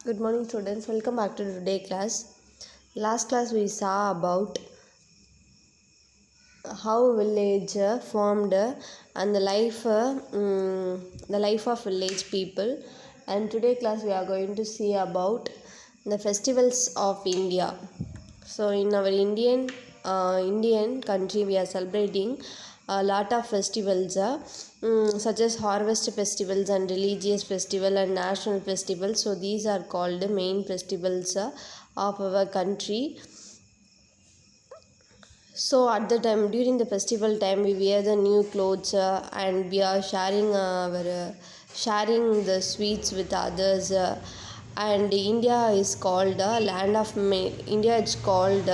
Good morning students, welcome back to today class. Last class we saw about how village formed and the life of village people, and today class we are going to see about the festivals of India. So in our Indian country we are celebrating a lot of festivals such as harvest festivals and religious festival and national festivals. So these are called the main festivals of our country. So at the time, during the festival time, we wear the new clothes and we are sharing the sweets with others. And India is called India is called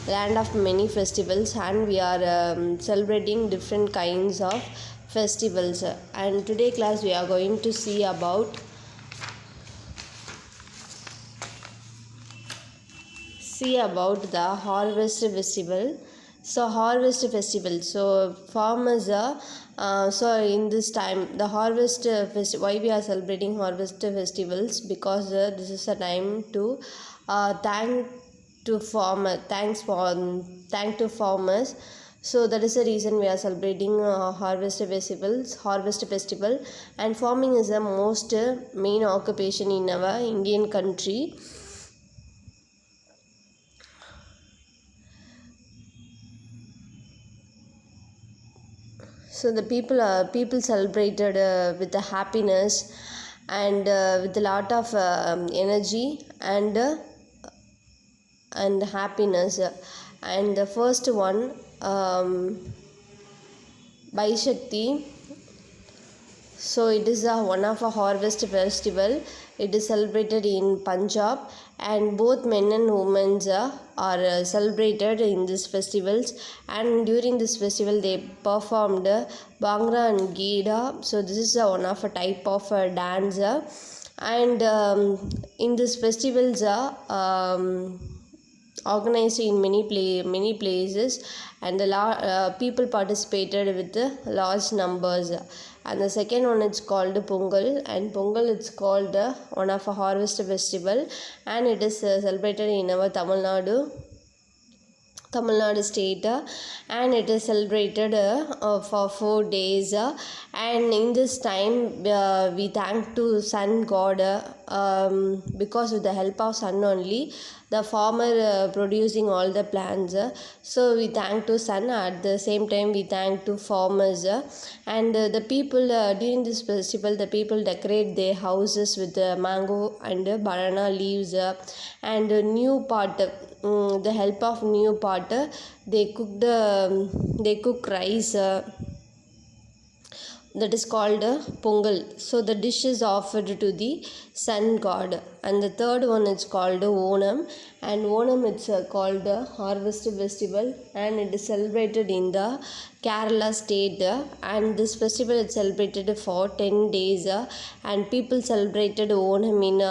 land of many festivals, and we are celebrating different kinds of festivals. And today class we are going to see about the harvest festival. So farmers so in this time the harvest why we are celebrating harvest festivals, because this is a time to thank to farmers. So that is the reason we are celebrating harvest festival. And farming is the most main occupation in our Indian country. So the people celebrated with the happiness and with a lot of energy and happiness. And the first one, Baishakti. So it is one of a harvest festival. It is celebrated in Punjab, and both men and women are celebrated in these festivals. And during this festival, they performed Bhangra and Gida. So this is one of a type of dance. And in these festivals, organized in many places, and the people participated with large numbers. And the second one is called Pongal, and Pongal is called one of a harvest festival, and it is celebrated in our Tamil Nadu state, and it is celebrated for 4 days. And in this time we thank to sun god, because with the help of sun only the farmer producing all the plants. So we thank to sun, at the same time we thank to farmers. And the people during this festival, the people decorate their houses with mango and banana leaves, and new pot, the help of new pot, they cook rice, that is called Pongal. So the dish is offered to the sun god. And the third one is called Onam, and Onam it's called harvest festival, and it is celebrated in the Kerala state. And this festival is celebrated for 10 days, and people celebrated Onam in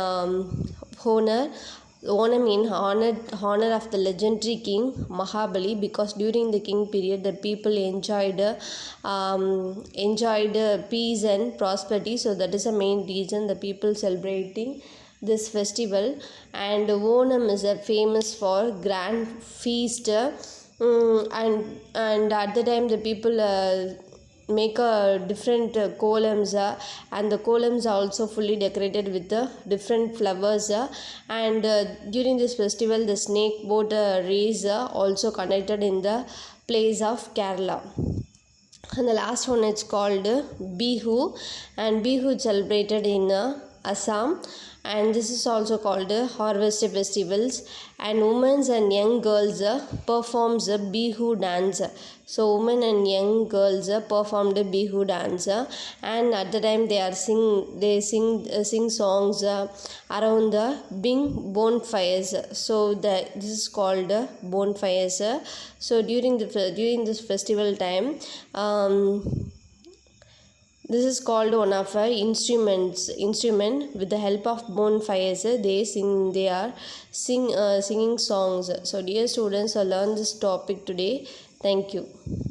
honor of the legendary king Mahabali, because during the king period the people enjoyed peace and prosperity. So that is the main reason the people celebrating this festival. And Onam is famous for grand feast, and at the time the people make a different columns, and the columns are also fully decorated with different flowers. And during this festival the snake boat race also conducted in the place of Kerala. And the last one is called Bihu, and Bihu is celebrated in Assam, and this is also called harvest festivals. And women and young girls performs a Bihu dance. So women and young girls performed a Bihu dance, and at the time they sing songs around the big bonfires. So this is called bonfires. So during this festival time, this is called one of instrument. With the help of bonfires, they are singing songs. So dear students, learn this topic today. Thank you.